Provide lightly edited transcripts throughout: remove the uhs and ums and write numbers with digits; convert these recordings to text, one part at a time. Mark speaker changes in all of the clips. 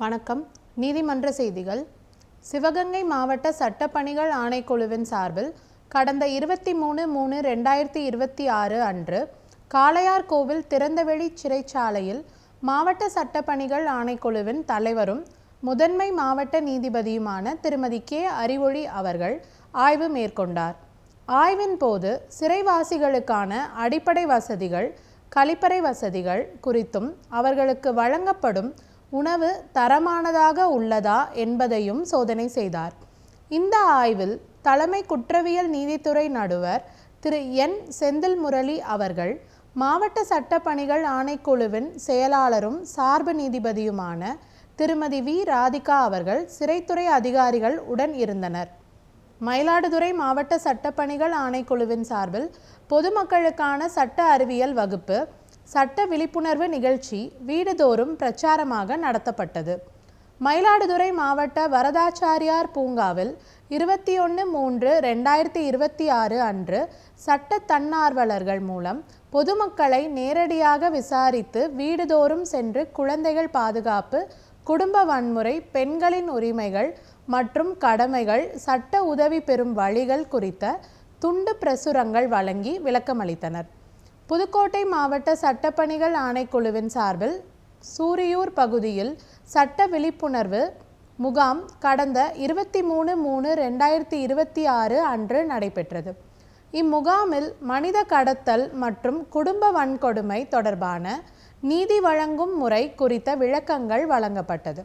Speaker 1: வணக்கம். நீதிமன்ற செய்திகள். சிவகங்கை மாவட்ட சட்டப்பணிகள் ஆணைக்குழுவின் சார்பில் கடந்த 23/3/2026 அன்று காளையார்கோவில் திறந்தவெளி சிறைச்சாலையில் மாவட்ட சட்டப்பணிகள் ஆணைக்குழுவின் தலைவரும் முதன்மை மாவட்ட நீதிபதியுமான திருமதி கே. அறிவொளி அவர்கள் ஆய்வு மேற்கொண்டார். ஆய்வின் போது சிறைவாசிகளுக்கான அடிப்படை வசதிகள், கழிப்பறை வசதிகள் குறித்தும் அவர்களுக்கு வழங்கப்படும் உணவு தரமானதாக உள்ளதா என்பதையும் சோதனை செய்தார். இந்த ஆய்வில் தலைமை குற்றவியல் நீதித்துறை நடுவர் திரு என். செந்தில் முரளி அவர்கள், மாவட்ட சட்டப்பணிகள் ஆணைக்குழுவின் செயலாளரும் சார்பு நீதிபதியுமான திருமதி வி. ராதிகா அவர்கள் சிறைத்துறை அதிகாரிகள் உடன் இருந்தனர். மயிலாடுதுறை மாவட்ட சட்டப்பணிகள் ஆணைக்குழுவின் சார்பில் பொதுமக்களுக்கான சட்ட அறிவியல் வகுப்பு, சட்ட விழிப்புணர்வு நிகழ்ச்சி வீடுதோறும் பிரச்சாரமாக நடத்தப்பட்டது. மயிலாடுதுறை மாவட்ட வரதாச்சாரியார் பூங்காவில் 21/3/2026 அன்று சட்ட தன்னார்வலர்கள் மூலம் பொதுமக்களை நேரடியாக விசாரித்து வீடுதோறும் சென்று குழந்தைகள் பாதுகாப்பு, குடும்ப வன்முறை, பெண்களின் உரிமைகள் மற்றும் கடமைகள், சட்ட உதவி பெறும் வழிகள் குறித்த துண்டு பிரசுரங்கள் வழங்கி விளக்கமளித்தனர். புதுக்கோட்டை மாவட்ட சட்டப்பணிகள் ஆணைக்குழுவின் சார்பில் சூரியூர் பகுதியில் சட்ட விழிப்புணர்வு முகாம் கடந்த 23/3/2026 அன்று நடைபெற்றது. இம்முகாமில் மனித கடத்தல் மற்றும் குடும்ப வன்கொடுமை தொடர்பான நீதி வழங்கும் முறை குறித்த விளக்கங்கள் வழங்கப்பட்டது.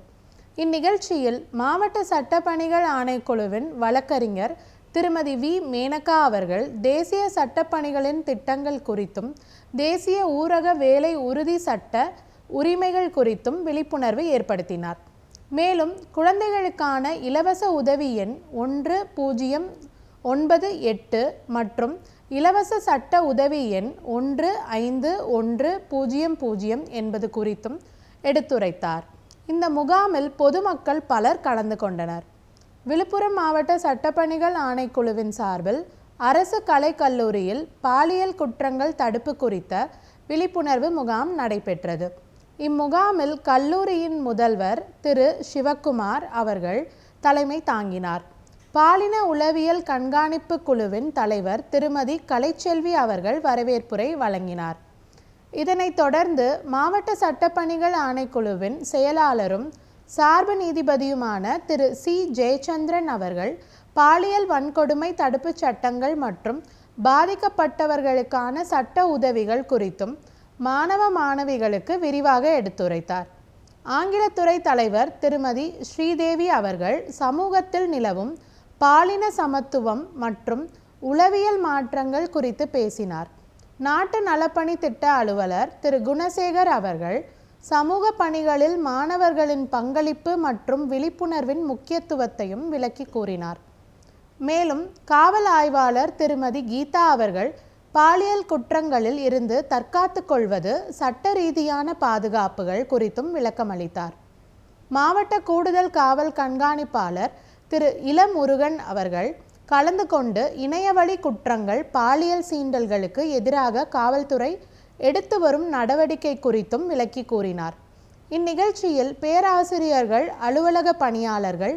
Speaker 1: இந்நிகழ்ச்சியில் மாவட்ட சட்டப்பணிகள் ஆணைக்குழுவின் வழக்கறிஞர் திருமதி வி. மேனகா அவர்கள் தேசிய சட்டப்பணிகளின் திட்டங்கள் குறித்தும் தேசிய ஊரக வேலை உறுதி சட்ட உரிமைகள் குறித்தும் விழிப்புணர்வு ஏற்படுத்தினார். மேலும் குழந்தைகளுக்கான இலவச உதவி எண் 1098 மற்றும் இலவச சட்ட உதவி எண் 151000 என்பது குறித்தும் எடுத்துரைத்தார். இந்த முகாமில் பொதுமக்கள் பலர் கலந்து கொண்டனர். விழுப்புரம் மாவட்ட சட்டப்பணிகள் ஆணைக்குழுவின் சார்பில் அரசு கலைக்கல்லூரியில் பாலியல் குற்றங்கள் தடுப்பு குறித்த விழிப்புணர்வு முகாம் நடைபெற்றது. இம்முகாமில் கல்லூரியின் முதல்வர் திரு சிவக்குமார் அவர்கள் தலைமை தாங்கினார். பாலின உளவியல் கண்காணிப்பு குழுவின் தலைவர் திருமதி கலைச்செல்வி அவர்கள் வரவேற்புரை வழங்கினார். இதனைத் தொடர்ந்து மாவட்ட சட்டப்பணிகள் ஆணைக்குழுவின் செயலாளரும் சார்பு நீதிபதியுமான திரு சி. ஜெயச்சந்திரன் அவர்கள் பாலியல் வன்கொடுமை தடுப்பு சட்டங்கள் மற்றும் பாதிக்கப்பட்டவர்களுக்கான சட்ட உதவிகள் குறித்தும் மாணவ மாணவிகளுக்கு விரிவாக எடுத்துரைத்தார். ஆங்கிலத்துறை தலைவர் திருமதி ஸ்ரீதேவி அவர்கள் சமூகத்தில் நிலவும் பாலின சமத்துவம் மற்றும் உளவியல் மாற்றங்கள் குறித்து பேசினார். நாட்டு நலப்பணி திட்ட அலுவலர் திரு குணசேகர் அவர்கள் சமூக பணிகளில் மாணவர்களின் பங்களிப்பு மற்றும் விழிப்புணர்வின் முக்கியத்துவத்தையும் விளக்கி கூறினார். மேலும் காவல் ஆய்வாளர் திருமதி கீதா அவர்கள் பாலியல் குற்றங்களில் இருந்து தற்காத்து கொள்வது, சட்ட ரீதியான பாதுகாப்புகள் குறித்தும் விளக்கமளித்தார். மாவட்ட கூடுதல் காவல் கண்காணிப்பாளர் திரு இளமுருகன் அவர்கள் கலந்து கொண்டு இணையவழி குற்றங்கள், பாலியல் சீண்டல்களுக்கு எதிராக காவல்துறை எடுத்து வரும் நடவடிக்கை குறித்தும் விளக்கி கூறினார். இந்நிகழ்ச்சியில் பேராசிரியர்கள், அலுவலக பணியாளர்கள்,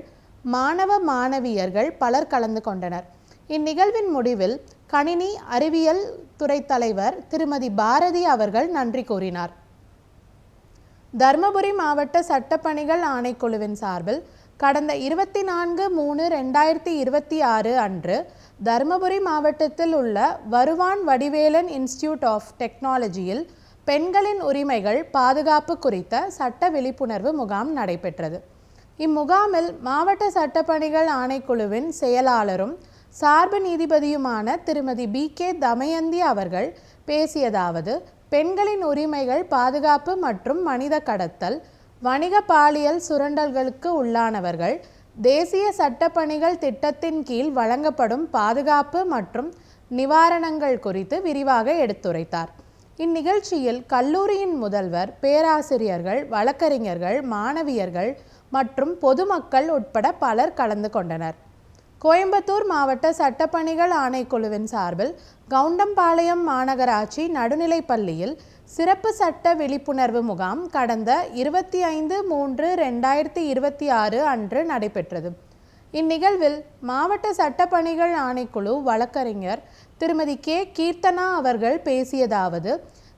Speaker 1: மாணவ மாணவியர்கள் பலர் கலந்து கொண்டனர். இந்நிகழ்வின் முடிவில் கணினி அறிவியல் துறை தலைவர் திருமதி பாரதி அவர்கள் நன்றி கூறினார். தர்மபுரி மாவட்ட சட்டப்பணிகள் ஆணைக்குழுவின் சார்பில் கடந்த 24/3/2026 அன்று தர்மபுரி மாவட்டத்தில் உள்ள வருவான் வடிவேலன் இன்ஸ்டிடியூட் ஆஃப் டெக்னாலஜியில் பெண்களின் உரிமைகள் பாதுகாப்பு குறித்த சட்ட விழிப்புணர்வு முகாம் நடைபெற்றது. இம்முகாமில் மாவட்ட சட்டப்பணிகள் ஆணைக்குழுவின் செயலாளரும் சார்பு நீதிபதியுமான திருமதி பி. கே. தமயந்தி அவர்கள் பேசியதாவது: பெண்களின் உரிமைகள் பாதுகாப்பு மற்றும் மனித கடத்தல், வணிக பாலியல் சுரண்டல்களுக்கு உள்ளானவர்கள், தேசிய சட்டப்பணிகள் திட்டத்தின் கீழ் வழங்கப்படும் பாதுகாப்பு மற்றும் நிவாரணங்கள் குறித்து விரிவாக எடுத்துரைத்தார். இந்நிகழ்ச்சியில் கல்லூரியின் முதல்வர், பேராசிரியர்கள், வழக்கறிஞர்கள், மாணவியர்கள் மற்றும் பொதுமக்கள் உட்பட பலர் கலந்து கொண்டனர். கோயம்புத்தூர் மாவட்ட சட்டப்பணிகள் ஆணைக்குழுவின் சார்பில் கவுண்டம்பாளையம் மாநகராட்சி நடுநிலைப்பள்ளியில் சிறப்பு சட்ட விழிப்புணர்வு முகாம் கடந்த 25/3/2026 அன்று நடைபெற்றது. இந்நிகழ்வில் மாவட்ட சட்டப்பணிகள் ஆணைக்குழு வழக்கறிஞர் திருமதி கே. கீர்த்தனா அவர்கள் பேசியதாவது,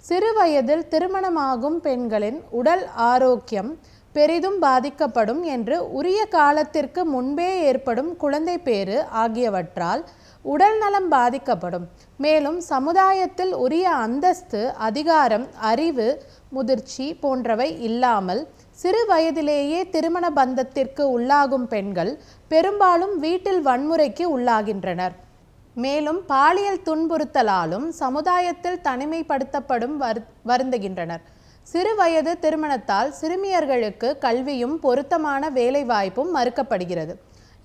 Speaker 1: சிறு வயதில் திருமணமாகும் பெண்களின் உடல் ஆரோக்கியம் பெரிதும் பாதிக்கப்படும் என்று உரிய காலத்திற்கு முன்பே ஏற்படும் குழந்தை பேறு ஆகியவற்றால் உடல் நலம் பாதிக்கப்படும். மேலும் சமுதாயத்தில் உரிய அந்தஸ்து, அதிகாரம், அறிவு, முதிர்ச்சி போன்றவை இல்லாமல் சிறு வயதிலேயே திருமண பந்தத்திற்கு உள்ளாகும் பெண்கள் பெரும்பாலும் வீட்டில் வன்முறைக்கு உள்ளாகின்றனர். மேலும் பாலியல் துன்புறுத்தலாலும் சமுதாயத்தில் தனிமைப்படுத்தப்படும் வருந்துகின்றனர். சிறு வயது திருமணத்தால் சிறுமியர்களுக்கு கல்வியும் பொருத்தமான வேலை வாய்ப்பும் மறுக்கப்படுகிறது.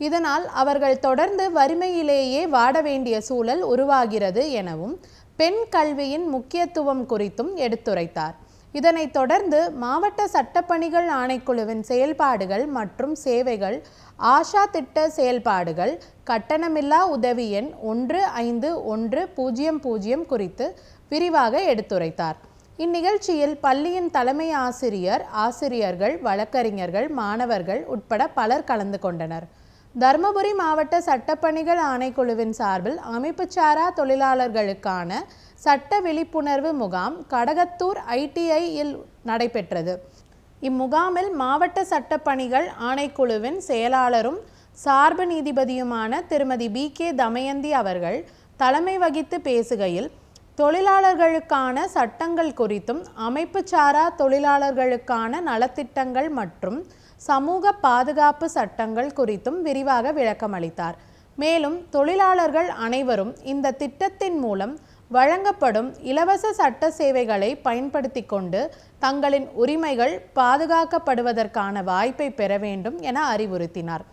Speaker 1: இதனால் அவர்கள் தொடர்ந்து வறுமையிலேயே வாட வேண்டிய சூழல் உருவாகிறது எனவும் பெண் கல்வியின் முக்கியத்துவம் குறித்தும் எடுத்துரைத்தார். இதனைத் தொடர்ந்து மாவட்ட சட்டப்பணிகள் ஆணைக்குழுவின் செயல்பாடுகள் மற்றும் சேவைகள், ஆஷா திட்ட செயல்பாடுகள், கட்டணமில்லா உதவி எண் 151000 குறித்து விரிவாக எடுத்துரைத்தார். இந்நிகழ்ச்சியில் பள்ளியின் தலைமை ஆசிரியர், ஆசிரியர்கள், வழக்கறிஞர்கள், மாணவர்கள் உட்பட பலர் கலந்து கொண்டனர். தருமபுரி மாவட்ட சட்டப்பணிகள் ஆணைக்குழுவின் சார்பில் அமைப்புச்சாரா தொழிலாளர்களுக்கான சட்ட விழிப்புணர்வு முகாம் கடகத்தூர் ITIயில் நடைபெற்றது. இம்முகாமில் மாவட்ட சட்டப்பணிகள் ஆணைக்குழுவின் செயலாளரும் சார்பு நீதிபதியுமான திருமதி BK தமயந்தி அவர்கள் தலைமை வகித்து பேசுகையில், தொழிலாளர்களுக்கான சட்டங்கள் குறித்தும் அமைப்புச்சாரா தொழிலாளர்களுக்கான நலத்திட்டங்கள் மற்றும் சமூக பாதுகாப்பு சட்டங்கள் குறித்தும் விரிவாக விளக்கமளித்தார். மேலும் தொழிலாளர்கள் அனைவரும் இந்த திட்டத்தின் மூலம் வழங்கப்படும் இலவச சட்ட சேவைகளை பயன்படுத்தி கொண்டு தங்களின் உரிமைகள் பாதுகாக்கப்படுவதற்கான வாய்ப்பை பெற வேண்டும் என அறிவுறுத்தினார்.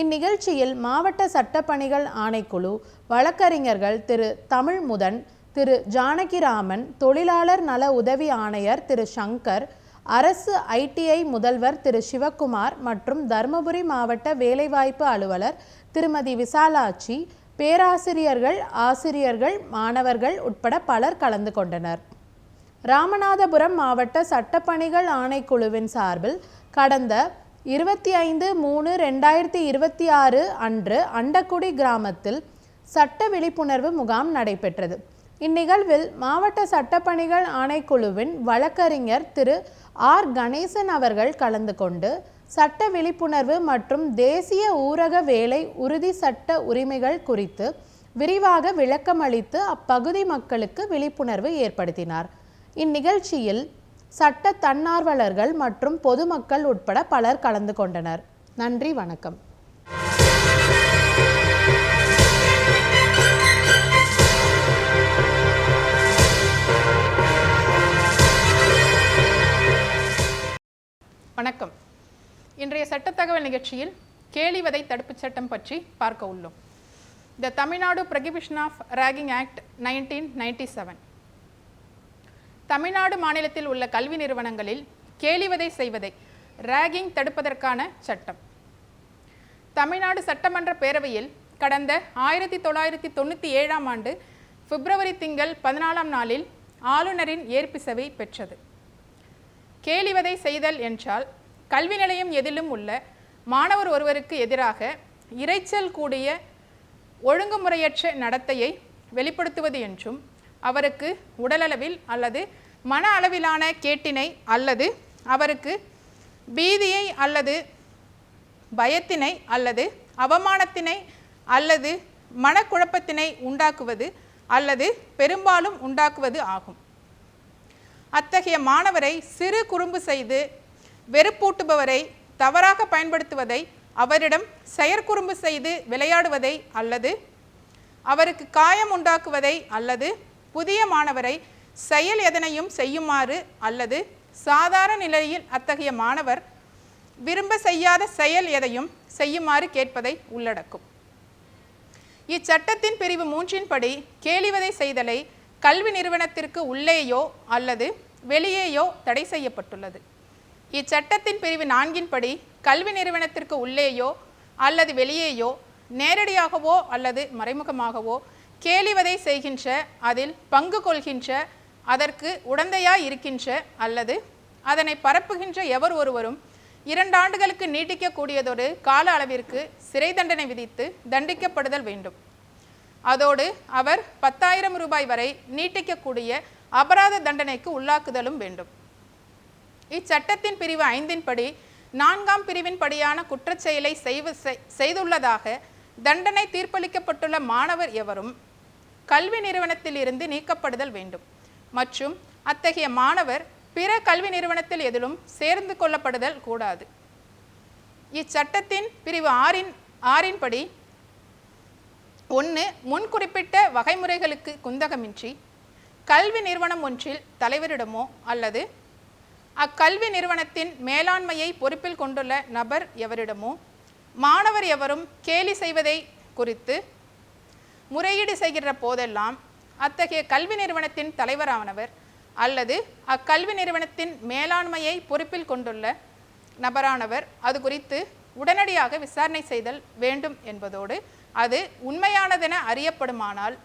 Speaker 1: இந்நிகழ்ச்சியில் மாவட்ட சட்டப்பணிகள் ஆணைக்குழு வழக்கறிஞர்கள் திரு தமிழ்முதன், திரு ஜானகிராமன், தொழிலாளர் நல உதவி ஆணையர் திரு சங்கர், அரசு ITI முதல்வர் திரு சிவக்குமார் மற்றும் தருமபுரி மாவட்ட வேலைவாய்ப்பு அலுவலர் திருமதி விசாலாட்சி, பேராசிரியர்கள், ஆசிரியர்கள், மாணவர்கள் உட்பட பலர் கலந்து கொண்டனர். ராமநாதபுரம் மாவட்ட சட்டப்பணிகள் ஆணைக்குழுவின் சார்பில் கடந்த 25/3/2026 அன்று அண்டக்குடி கிராமத்தில் சட்ட விழிப்புணர்வு முகாம் நடைபெற்றது. இந்நிகழ்வில் மாவட்ட சட்டப்பணிகள் ஆணைக்குழுவின் வழக்கறிஞர் திரு R. கணேசன் அவர்கள் கலந்து கொண்டு சட்ட விழிப்புணர்வு மற்றும் தேசிய ஊரக வேலை உறுதி சட்ட உரிமைகள் குறித்து விரிவாக விளக்கமளித்து அப்பகுதி மக்களுக்கு விழிப்புணர்வு ஏற்படுத்தினார். இந்நிகழ்ச்சியில் சட்ட தன்னார்வலர்கள் மற்றும் பொதுமக்கள் உட்பட பலர் கலந்து கொண்டனர். நன்றி, வணக்கம்.
Speaker 2: வணக்கம். இன்றைய சட்ட தகவல் நிகழ்ச்சியில் கேலிவதை தடுப்புச் சட்டம் பற்றி பார்க்க உள்ளோம். The Tamil Nadu prohibition of ragging act 1997. Tamil Nadu மாநிலத்தில் உள்ள கல்வி நிறுவனங்களில் கேலிவதை செய்வதை ராகிங் தடுப்பதற்கான சட்டம். தமிழ்நாடு சட்டமன்ற பேரவையில் கடந்த 1997 ஆண்டு பிப்ரவரி திங்கள் 14 ஆளுநரின் ஏற்பிசவை பெற்றது. கேலிவதை செய்தல் என்றால் கல்வி நிலையம் எதிலும் உள்ள மாணவர் ஒருவருக்கு எதிராக இரைச்சல் கூடிய ஒழுங்குமுறையற்ற நடத்தையை வெளிப்படுத்துவது என்றும், அவருக்கு உடலளவில் அல்லது மன அளவிலான கேட்டினை அல்லது அவருக்கு பீதியை அல்லது பயத்தினை அல்லது அவமானத்தினை அல்லது மனக்குழப்பத்தினை உண்டாக்குவது அல்லது பெரும்பாலும் உண்டாக்குவது ஆகும். அத்தகைய மாணவரை சிறு குறும்பு செய்து வெறுப்பூட்டுபவரை தவறாக பயன்படுத்துவதை, அவரிடம் செயற்குறும்பு செய்து விளையாடுவதை அல்லது அவருக்கு காயம் உண்டாக்குவதை அல்லது புதிய மாணவரை செயல் எதனையும் செய்யுமாறு அல்லது சாதாரண நிலையில் அத்தகைய மாணவர் விரும்ப செய்யாத செயல் எதையும் செய்யுமாறு கேட்பதை உள்ளடக்கும். இச்சட்டத்தின் பிரிவு 3 படி கேலிவதை செய்தலை கல்வி நிறுவனத்திற்கு உள்ளேயோ அல்லது வெளியேயோ தடை செய்யப்பட்டுள்ளது. இச்சட்டத்தின் பிரிவு 4 படி கல்வி நிறுவனத்திற்கு உள்ளேயோ அல்லது வெளியேயோ நேரடியாகவோ அல்லது மறைமுகமாகவோ கேலிவதை செய்கின்ற, அதில் பங்கு கொள்கின்ற, அதற்கு உடந்தையாய் இருக்கின்ற அல்லது அதனை பரப்புகின்ற எவர் ஒருவரும் 2 ஆண்டுகளுக்கு நீட்டிக்கக்கூடியதொரு கால அளவிற்கு சிறை தண்டனை விதித்து தண்டிக்கப்படுதல் வேண்டும். அதோடு அவர் 10,000 ரூபாய் வரை நீட்டிக்கக்கூடிய அபராத தண்டனைக்கு உள்ளாக்குதலும் வேண்டும். இச்சட்டத்தின் பிரிவு 5 படி 4ஆம் பிரிவின் படியான குற்றச்செயலை செய்துள்ளதாக தண்டனை தீர்ப்பளிக்கப்பட்டுள்ள மாணவர் எவரும் கல்வி நிறுவனத்தில் இருந்து நீக்கப்படுதல் வேண்டும் மற்றும் அத்தகைய மாணவர் பிற கல்வி நிறுவனத்தில் எதிலும் சேர்ந்து கொள்ளப்படுதல் கூடாது. இச்சட்டத்தின் பிரிவு 6 படி 1 முன் குறிப்பிட்ட வகைமுறைகளுக்கு குந்தகமின்றி கல்வி நிறுவனம் ஒன்றில் தலைவரிடமோ அல்லது அக்கல்வி நிறுவனத்தின் மேலாண்மையை பொறுப்பில் கொண்டுள்ள நபர் எவரிடமோ மாணவர் எவரும் கேலி செய்வதை குறித்து முறையீடு செய்கிற போதெல்லாம் அத்தகைய கல்வி நிறுவனத்தின் தலைவரானவர் அல்லது அக்கல்வி நிறுவனத்தின் மேலாண்மையை பொறுப்பில் கொண்டுள்ள நபரானவர் அது குறித்து உடனடியாக விசாரணை செய்தல் வேண்டும் என்பதோடு அது உண்மையானதென அறியப்படுமானால்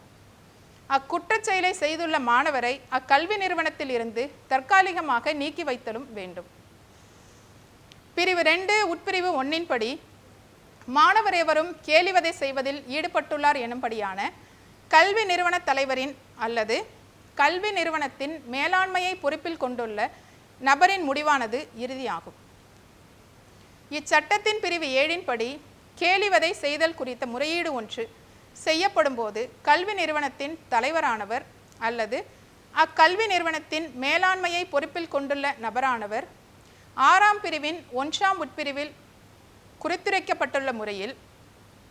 Speaker 2: அக்குற்றச் செயலை செய்துள்ள மாணவரை அக்கல்வி நிறுவனத்தில் இருந்து தற்காலிகமாக நீக்கி வைத்தலும் வேண்டும். பிரிவு 2 உட்பிரிவு 1 படி மாணவர் எவரும் கேலிவதை செய்வதில் ஈடுபட்டுள்ளார் எனும்படியான கல்வி நிறுவன தலைவரின் அல்லது கல்வி நிறுவனத்தின் மேலாண்மையை பொறுப்பில் கொண்டுள்ள நபரின் முடிவானது இறுதியாகும். இச்சட்டத்தின் பிரிவு 7 படி கேலிவதை செய்தல் குறித்த முறையீடு ஒன்று செய்யப்படும் போது கல்வி நிறுவனத்தின் தலைவரானவர் அல்லது அக்கல்வி நிறுவனத்தின் மேலாண்மையை பொறுப்பில் கொண்டுள்ள நபரானவர் 6ஆம் பிரிவின் 1ஆம் உட்பிரிவில் குறித்துரைக்கப்பட்டுள்ள முறையில்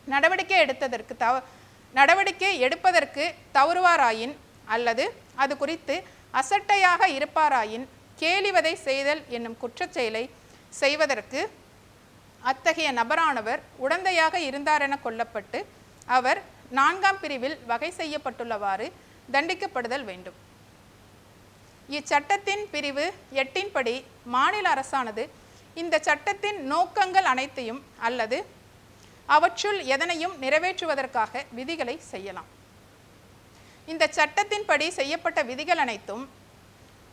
Speaker 2: நடவடிக்கை எடுப்பதற்கு தவறுவாராயின் அல்லது அது குறித்து அசட்டையாக இருப்பாராயின் கேலிவதை செய்தல் என்னும் குற்றச்செயலை செய்வதற்கு அத்தகைய நபரானவர் உடந்தையாக இருந்தாரென கொள்ளப்பட்டு அவர் 4ஆம் பிரிவில் வகை செய்யப்பட்டுள்ளவாறு தண்டிக்கப்படுதல் வேண்டும். இச்சட்டத்தின் பிரிவு 8 படி மாநில அரசானது இந்த சட்டத்தின் நோக்கங்கள் அனைத்தையும் அல்லது அவற்றுள் எதனையும் நிறைவேற்றுவதற்காக விதிகளை செய்யலாம். இந்த சட்டத்தின்படி செய்யப்பட்ட விதிகள் அனைத்தும்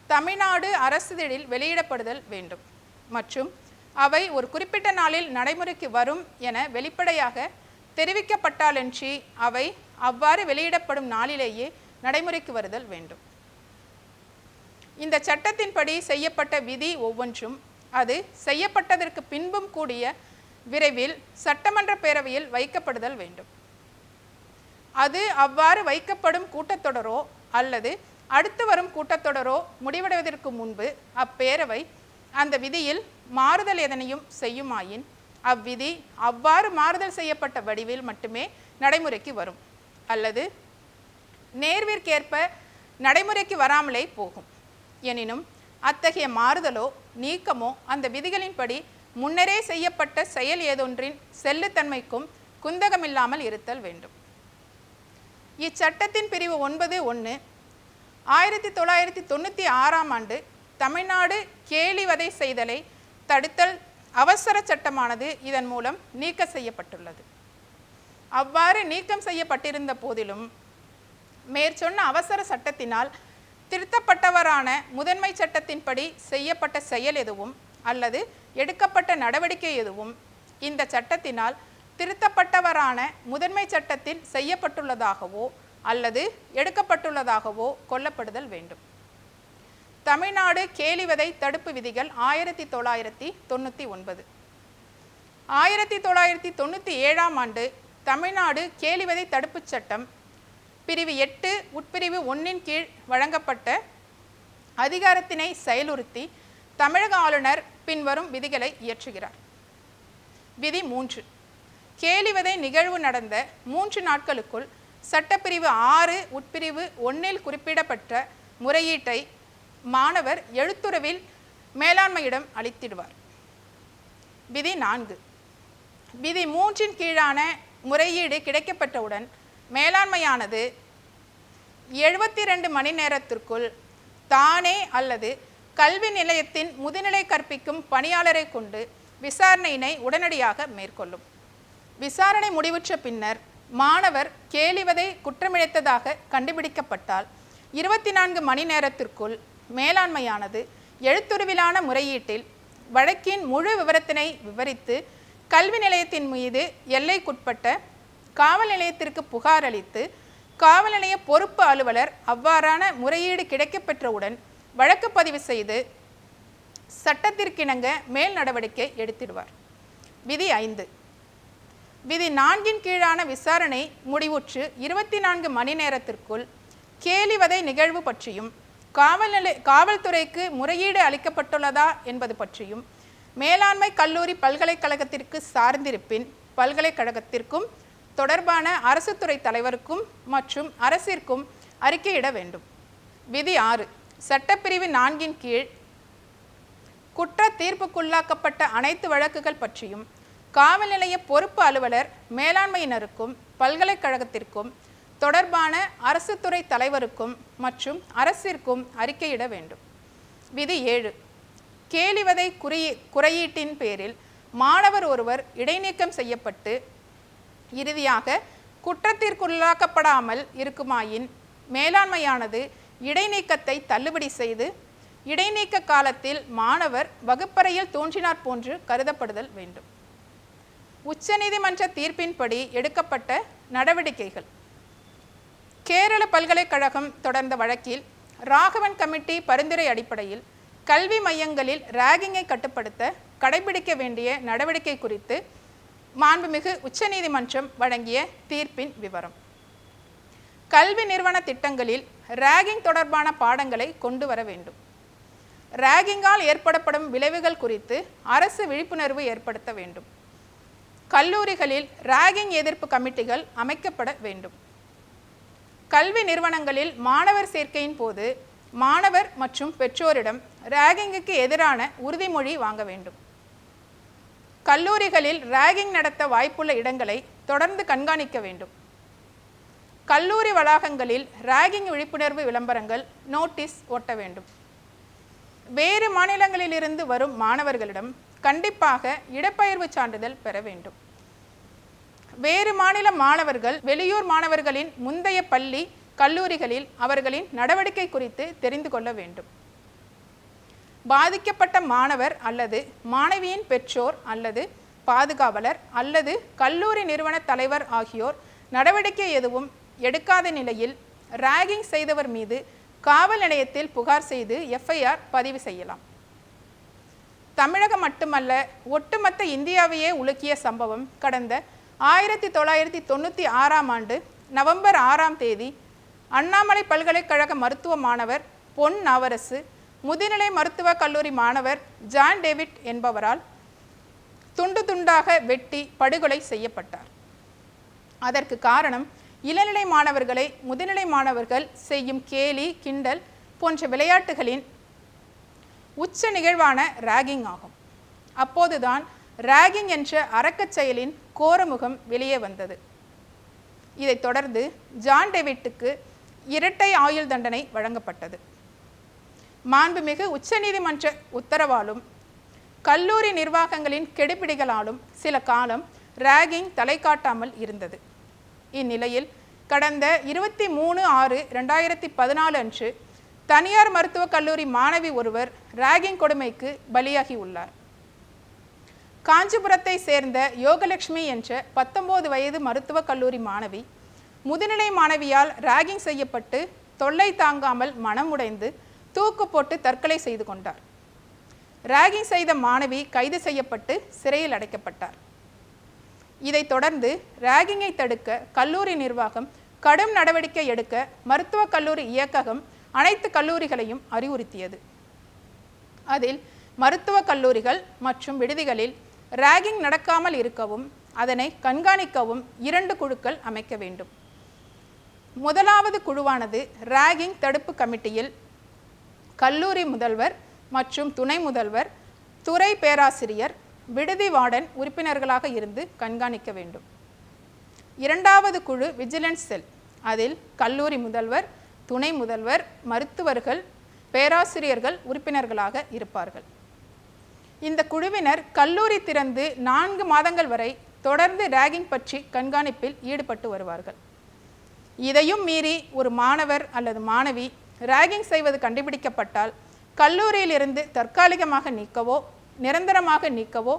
Speaker 2: தமிழ்நாடு அரசிதழில் வெளியிடப்படுதல் வேண்டும் மற்றும் அவை ஒரு குறிப்பிட்ட நாளில் நடைமுறைக்கு வரும் என வெளிப்படையாக தெரிவிக்கப்பட்டாலன்றி அவை அவ்வாறு வெளியிடப்படும் நாளிலேயே நடைமுறைக்கு வருதல் வேண்டும். இந்த சட்டத்தின்படி செய்யப்பட்ட விதி ஒவ்வொன்றும் அது செய்யப்பட்டதற்கு பின்பும் கூடிய விரைவில் சட்டமன்ற பேரவையில் வைக்கப்படுதல் வேண்டும். அது அவ்வாறு வைக்கப்படும் கூட்டத்தொடரோ அல்லது அடுத்து வரும் கூட்டத்தொடரோ முடிவடைவதற்கு முன்பு அப்பேரவை அந்த விதியில் மாறுதல் எதனையும் செய்யுமாயின் அவ்விதி அவ்வாறு மாறுதல் செய்யப்பட்ட வடிவில் மட்டுமே நடைமுறைக்கு வரும் அல்லது நேர்விற்கேற்ப நடைமுறைக்கு வராமலே போகும். எனினும் அத்தகைய மாறுதலோ நீக்கமோ அந்த விதிகளின்படி முன்னரே செய்யப்பட்ட செயல் ஏதொன்றின் செல்லுத்தன்மைக்கும் குந்தகமில்லாமல் இருத்தல் வேண்டும். இச்சட்டத்தின் பிரிவு 9(1) 1996ஆம் ஆண்டு தமிழ்நாடு கேலிவதை செய்தலை தடுத்தல் அவசர சட்டமானது இதன் மூலம் நீக்க செய்யப்பட்டுள்ளது. அவ்வாறு நீக்கம் செய்யப்பட்டிருந்த போதிலும் மேற்சொன்ன அவசர சட்டத்தினால் திருத்தப்பட்டவரான முதன்மை சட்டத்தின்படி செய்யப்பட்ட செயல் எதுவும் அல்லது எடுக்கப்பட்ட நடவடிக்கை எதுவும் இந்த சட்டத்தினால் திருத்தப்பட்டவரான முதன்மை சட்டத்தில் செய்யப்பட்டுள்ளதாகவோ அல்லது எடுக்கப்பட்டுள்ளதாகவோ கொள்ளப்படுதல் வேண்டும். தமிழ்நாடு கேலிவதை தடுப்பு விதிகள் 1999. 1997ஆம் ஆண்டு தமிழ்நாடு கேலிவதை தடுப்புச் சட்டம் பிரிவு 8 உட்பிரிவு 1 கீழ் வழங்கப்பட்ட அதிகாரத்தினை செயலுறுத்தி தமிழக ஆளுநர் பின்வரும் விதிகளை இயற்றுகிறார். விதி 3. கேலிவதை நிகழ்வு நடந்த 3 நாட்களுக்குள் சட்டப்பிரிவு 6 உட்பிரிவு 1 குறிப்பிடப்பட்ட முறையீட்டை மாணவர் எழுத்துறவில் மேலாண்மையிடம் அளித்திடுவார். விதி 4. விதி 3 கீழான முறையீடு கிடைக்கப்பட்டவுடன் மேலாண்மையானது 72 மணி நேரத்திற்குள் தானே அல்லது கல்வி நிலையத்தின் முதுநிலை கற்பிக்கும் பணியாளரை கொண்டு விசாரணையினை உடனடியாக மேற்கொள்ளும். விசாரணை முடிவுற்ற பின்னர் மாணவர் கேலிவதை குற்றமிழைத்ததாக கண்டுபிடிக்கப்பட்டால் 24 மணி நேரத்திற்குள் மேலாண்மையானது எழுத்துருவிலான முறையீட்டில் வழக்கின் முழு விவரத்தினை விவரித்து கல்வி நிலையத்தின் மீது எல்லைக்குட்பட்ட காவல் நிலையத்திற்கு புகார் அளித்து காவல் நிலைய பொறுப்பு அலுவலர் அவ்வாறான முறையீடு கிடைக்கப்பெற்றவுடன் வழக்கு பதிவு செய்து சட்டத்திற்கிணங்க மேல் நடவடிக்கை எடுத்திடுவார். விதி 5. விதி 4 கீழான விசாரணை முடிவுற்று 24 மணி நேரத்திற்குள் கேலிவதை நிகழ்வு பற்றியும் காவல்துறைக்கு முறையீடு அளிக்கப்பட்டுள்ளதா என்பது பற்றியும் மேலாண்மை கல்லூரி பல்கலைக்கழகத்திற்கு சார்ந்திருப்பின் பல்கலைக்கழகத்திற்கும் தொடர்பான அரசு துறை தலைவருக்கும் மற்றும் அரசிற்கும் அறிக்கையிட வேண்டும். விதி 6. சட்டப்பிரிவு 4 கீழ் குற்ற தீர்ப்புக்குள்ளாக்கப்பட்ட அனைத்து வழக்குகள் பற்றியும் காவல் நிலைய பொறுப்பு அலுவலர் மேலாண்மையினருக்கும் பல்கலைக்கழகத்திற்கும் தொடர்பான அரசு துறை தலைவருக்கும் மற்றும் அரசிற்கும் அறிக்கையிட வேண்டும். விதி 7. கேலிவதை குறியீட்டின் பேரில் மாணவர் ஒருவர் இடைநீக்கம் செய்யப்பட்டு இறுதியாக குற்றத்திற்குள்ளாக்கப்படாமல் இருக்குமாயின் மேலாண்மையானது இடைநீக்கத்தை தள்ளுபடி செய்து இடைநீக்க காலத்தில் மாணவர் வகுப்பறையில் தோன்றினார் போன்று கருதப்படுதல் வேண்டும். உச்சநீதிமன்ற தீர்ப்பின்படி எடுக்கப்பட்ட நடவடிக்கைகள். கேரள பல்கலைக்கழகம் தொடர்ந்த வழக்கில் ராகவன் கமிட்டி பரிந்துரை அடிப்படையில் கல்வி மையங்களில் ராகிங்கை கட்டுப்படுத்த கடைபிடிக்க வேண்டிய நடவடிக்கை குறித்து மாண்புமிகு உச்சநீதிமன்றம் வழங்கிய தீர்ப்பின் விவரம். கல்வி நிறுவன திட்டங்களில் ராகிங் தொடர்பான பாடங்களை கொண்டு வர வேண்டும். ராகிங்கால் ஏற்படப்படும் விளைவுகள் குறித்து அரசு விழிப்புணர்வு ஏற்படுத்த வேண்டும். கல்லூரிகளில் ராகிங் எதிர்ப்பு கமிட்டிகள் அமைக்கப்பட வேண்டும். கல்வி நிறுவனங்களில் மாணவர் சேர்க்கையின் போது மாணவர் மற்றும் பெற்றோரிடம் ராகிங்குக்கு எதிரான உறுதிமொழி வாங்க வேண்டும். கல்லூரிகளில் ராகிங் நடத்த வாய்ப்புள்ள இடங்களை தொடர்ந்து கண்காணிக்க வேண்டும். கல்லூரி வளாகங்களில் ராகிங் விழிப்புணர்வு விளம்பரங்கள் நோட்டீஸ் ஒட்ட வேண்டும். வேறு மாநிலங்களிலிருந்து வரும் மாணவர்களிடம் கண்டிப்பாக இடப்பெயர்வு சான்றிதழ் பெற வேண்டும். வேறு மாநில மாணவர்கள் வெளியூர் மாணவர்களின் முந்தைய பள்ளி கல்லூரிகளில் அவர்களின் நடவடிக்கை குறித்து தெரிந்து கொள்ள வேண்டும். பாதிக்கப்பட்ட மாணவர் அல்லது மாணவியின் பெற்றோர் அல்லது பாதுகாவலர் அல்லது கல்லூரி நிறுவன தலைவர் ஆகியோர் நடவடிக்கை எதுவும் எடுக்காத நிலையில் ராகிங் செய்தவர் மீது காவல் நிலையத்தில் புகார் செய்து FIR பதிவு செய்யலாம். தமிழகம் மட்டுமல்ல, ஒட்டுமொத்த இந்தியாவையே உலுக்கிய சம்பவம் கடந்த 1996ஆம் ஆண்டு நவம்பர் 6ஆம் தேதி அண்ணாமலை பல்கலைக்கழக மருத்துவ மாணவர் பொன் நாவரசு முதுநிலை மருத்துவக் கல்லூரி மாணவர் ஜான் டேவிட் என்பவரால் துண்டு துண்டாக வெட்டி படுகொலை செய்யப்பட்டார். அதற்கு காரணம் இளநிலை மாணவர்களை முதுநிலை மாணவர்கள் செய்யும் கேலி கிண்டல் போன்ற விளையாட்டுகளின் உச்ச நிகழ்வான ராகிங் ஆகும். அப்போதுதான் ராகிங் என்ற அரக்கச் செயலின் கோரமுகம் வெளியே வந்தது. இதைத் தொடர்ந்து ஜான் டேவிட்டுக்கு இரட்டை ஆயுள் தண்டனை வழங்கப்பட்டது. மாண்புமிகு உச்சநீதிமன்ற உத்தரவாலும் கல்லூரி நிர்வாகங்களின் கெடுபிடிகளாலும் சில காலம் ராகிங் தலை காட்டாமல் இருந்தது. இந்நிலையில் கடந்த 23/6/2014 அன்று தனியார் மருத்துவக் கல்லூரி மாணவி ஒருவர் ராகிங் கொடுமைக்கு பலியாகி உள்ளார். காஞ்சிபுரத்தை சேர்ந்த யோகலட்சுமி என்ற 19 வயது மருத்துவக் கல்லூரி மாணவி முதுநிலை மாணவியால் ராகிங் செய்யப்பட்டு தொல்லை தாங்காமல் மனமுடைந்து தூக்கு போட்டு தற்கொலை செய்து கொண்டார். ராகிங் செய்த மாணவி கைது செய்யப்பட்டு சிறையில் அடைக்கப்பட்டார். இதைத் தொடர்ந்து ராகிங்கை தடுக்க கல்லூரி நிர்வாகம் கடும் நடவடிக்கை எடுக்க மருத்துவக் கல்லூரி இயக்ககம் அனைத்து கல்லூரிகளையும் அறிவுறுத்தியது. அதில் மருத்துவக் கல்லூரிகள் மற்றும் விடுதிகளில் ராகிங் நடக்காமல் இருக்கவும் அதனை கண்காணிக்கவும் 2 குழுக்கள் அமைக்க வேண்டும். முதலாவது குழுவானது ராகிங் தடுப்பு கமிட்டியில் கல்லூரி முதல்வர் மற்றும் துணை முதல்வர், துறை பேராசிரியர், விடுதி வார்டன் உறுப்பினர்களாக இருந்து கண்காணிக்க வேண்டும். இரண்டாவது குழு விஜிலன்ஸ் செல். அதில் கல்லூரி முதல்வர், துணை முதல்வர், மருத்துவர்கள், பேராசிரியர்கள் உறுப்பினர்களாக இருப்பார்கள். இந்த குழுவினர் கல்லூரி திறந்து 4 மாதங்கள் வரை தொடர்ந்து ரேகிங் பற்றி கண்காணிப்பில் ஈடுபட்டு வருவார்கள். இதையும் மீறி ஒரு மாணவர் அல்லது மாணவி ரேகிங் செய்வது கண்டுபிடிக்கப்பட்டால் கல்லூரியிலிருந்து தற்காலிகமாக நீக்கவோ நிரந்தரமாக நீக்கவோ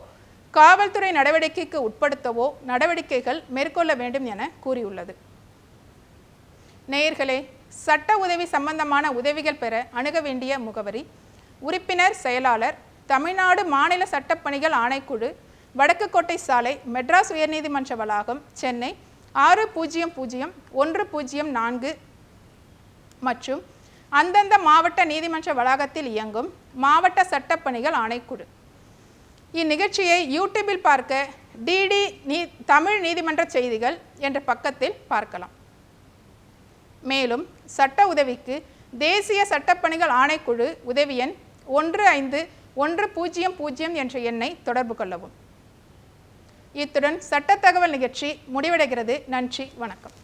Speaker 2: காவல்துறை நடவடிக்கைக்கு உட்படுத்தவோ நடவடிக்கைகள் மேற்கொள்ள வேண்டும் என கூறியுள்ளது. நேயர்களே, சட்ட உதவி சம்பந்தமான உதவிகள் பெற அணுக வேண்டிய முகவரி: உறுப்பினர் செயலாளர், தமிழ்நாடு மாநில சட்டப்பணிகள் ஆணைக்குழு, வடக்கு கோட்டை சாலை, மெட்ராஸ் உயர்நீதிமன்ற வளாகம், சென்னை 600104 மற்றும் அந்தந்த மாவட்ட நீதிமன்ற வளாகத்தில் இயங்கும் மாவட்ட சட்டப்பணிகள் ஆணைக்குழு. இந்நிகழ்ச்சியை யூடியூபில் பார்க்க டிடி தமிழ் நீதிமன்ற செய்திகள் என்ற பக்கத்தில் பார்க்கலாம். மேலும் சட்ட உதவிக்கு தேசிய சட்டப்பணிகள் ஆணைக்குழு உதவி எண் 151000 என்ற எண்ணை தொடர்பு கொள்ளவும். இத்துடன் சட்ட தகவல் நிகழ்ச்சி முடிவடைகிறது. நன்றி, வணக்கம்.